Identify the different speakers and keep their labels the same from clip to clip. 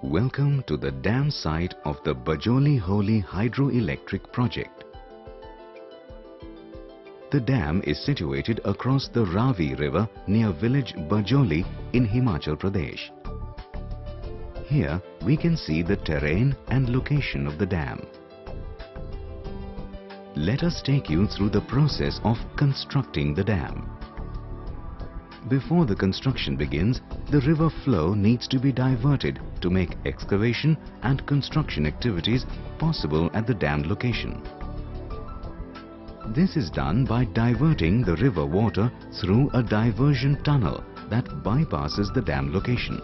Speaker 1: Welcome to the dam site of the Bajoli-Holi hydroelectric project. The dam is situated across the Ravi river near village Bajoli in Himachal Pradesh. Here we can see the terrain and location of the dam. Let us take you through the process of constructing the dam. Before the construction begins, the river flow needs to be diverted to make excavation and construction activities possible at the dam location. This is done by diverting the river water through a diversion tunnel that bypasses the dam location.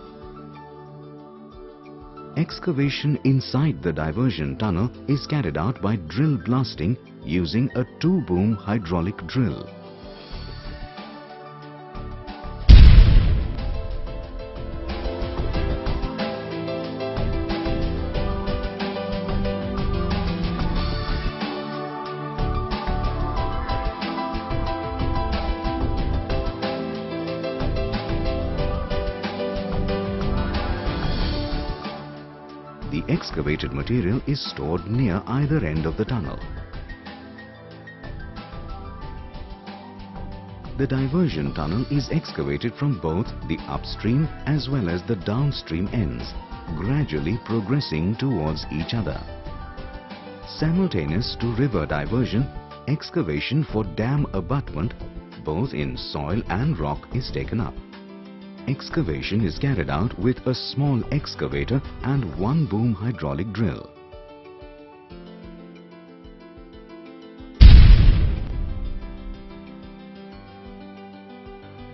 Speaker 1: Excavation inside the diversion tunnel is carried out by drill blasting using a 2-boom hydraulic drill. The excavated material is stored near either end of the tunnel. The diversion tunnel is excavated from both the upstream as well as the downstream ends, gradually progressing towards each other. Simultaneous to river diversion, excavation for dam abutment, both in soil and rock, is taken up. Excavation is carried out with a small excavator and 1-boom hydraulic drill.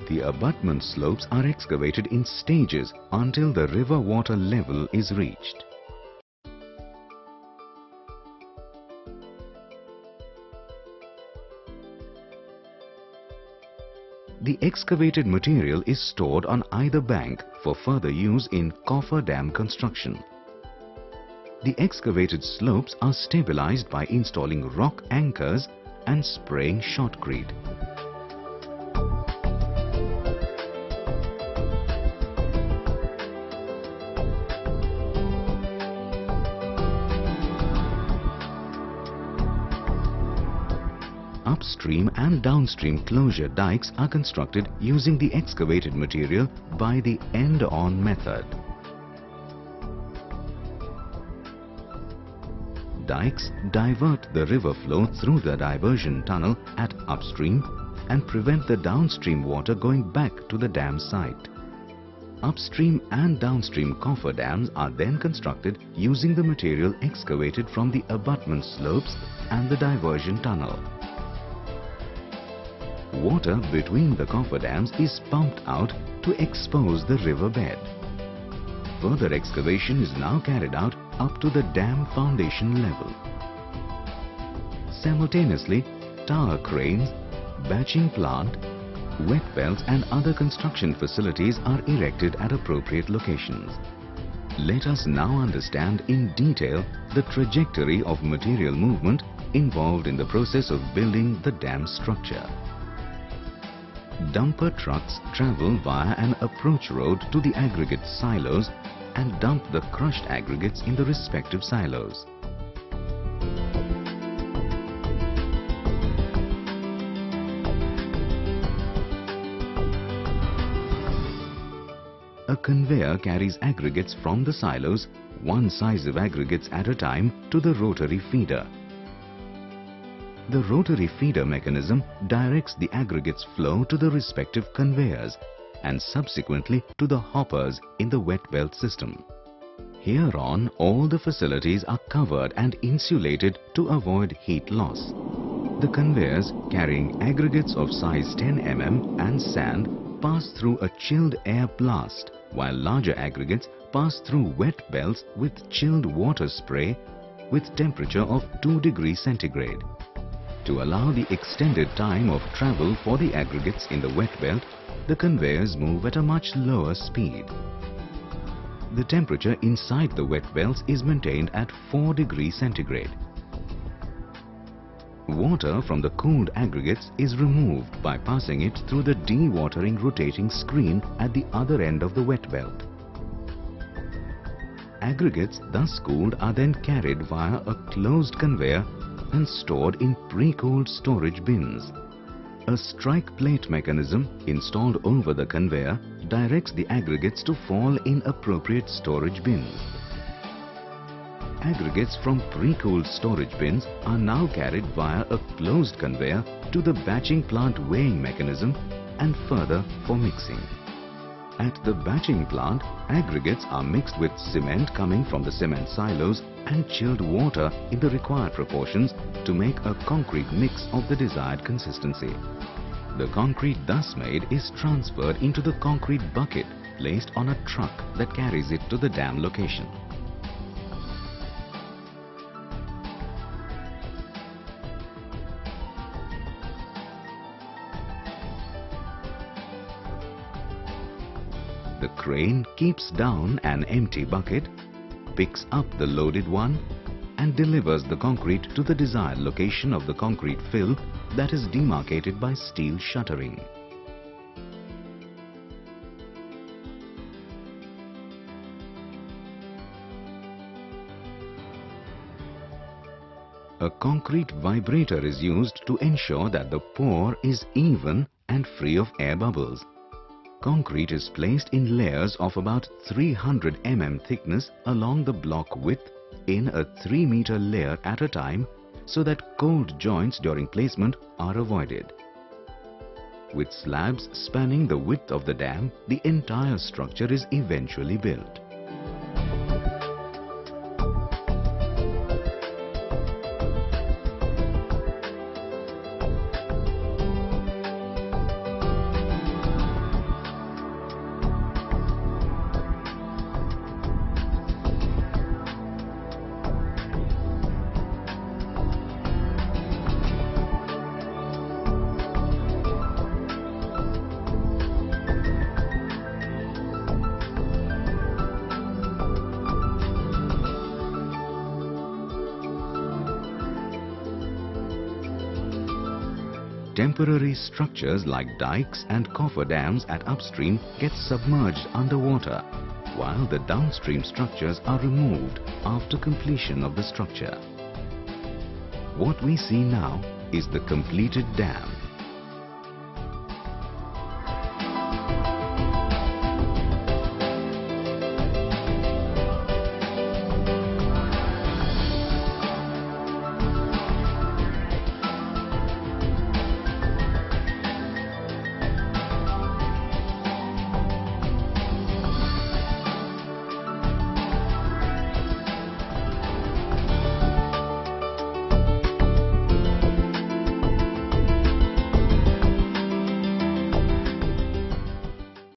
Speaker 1: The abutment slopes are excavated in stages until the river water level is reached. The excavated material is stored on either bank for further use in coffer dam construction. The excavated slopes are stabilized by installing rock anchors and spraying shotcrete. Upstream and downstream closure dikes are constructed using the excavated material by the end-on method. Dikes divert the river flow through the diversion tunnel at upstream and prevent the downstream water going back to the dam site. Upstream and downstream coffer dams are then constructed using the material excavated from the abutment slopes and the diversion tunnel. Water between the coffer dams is pumped out to expose the river bed. Further excavation is now carried out up to the dam foundation level. Simultaneously, tower cranes, batching plant, wet belts and other construction facilities are erected at appropriate locations. Let us now understand in detail the trajectory of material movement involved in the process of building the dam structure. Dumper trucks travel via an approach road to the aggregate silos and dump the crushed aggregates in the respective silos. A conveyor carries aggregates from the silos, one size of aggregates at a time, to the rotary feeder. The rotary feeder mechanism directs the aggregates flow to the respective conveyors and subsequently to the hoppers in the wet belt system. Hereon, all the facilities are covered and insulated to avoid heat loss. The conveyors carrying aggregates of size 10 mm and sand pass through a chilled air blast, while larger aggregates pass through wet belts with chilled water spray with temperature of 2 degrees centigrade. To allow the extended time of travel for the aggregates in the wet belt, the conveyors move at a much lower speed. The temperature inside the wet belts is maintained at 4 degrees centigrade. Water from the cooled aggregates is removed by passing it through the dewatering rotating screen at the other end of the wet belt. Aggregates thus cooled are then carried via a closed conveyor and stored in pre-cooled storage bins. A strike plate mechanism installed over the conveyor directs the aggregates to fall in appropriate storage bins. Aggregates from pre-cooled storage bins are now carried via a closed conveyor to the batching plant weighing mechanism and further for mixing. At the batching plant, aggregates are mixed with cement coming from the cement silos and chilled water in the required proportions to make a concrete mix of the desired consistency. The concrete thus made is transferred into the concrete bucket placed on a truck that carries it to the dam location. The crane keeps down an empty bucket, picks up the loaded one and delivers the concrete to the desired location of the concrete fill that is demarcated by steel shuttering. A concrete vibrator is used to ensure that the pour is even and free of air bubbles. Concrete is placed in layers of about 300 mm thickness along the block width in a 3-meter layer at a time so that cold joints during placement are avoided. With slabs spanning the width of the dam, the entire structure is eventually built. Temporary structures like dikes and cofferdams at upstream get submerged underwater, while the downstream structures are removed after completion of the structure. What we see now is the completed dam.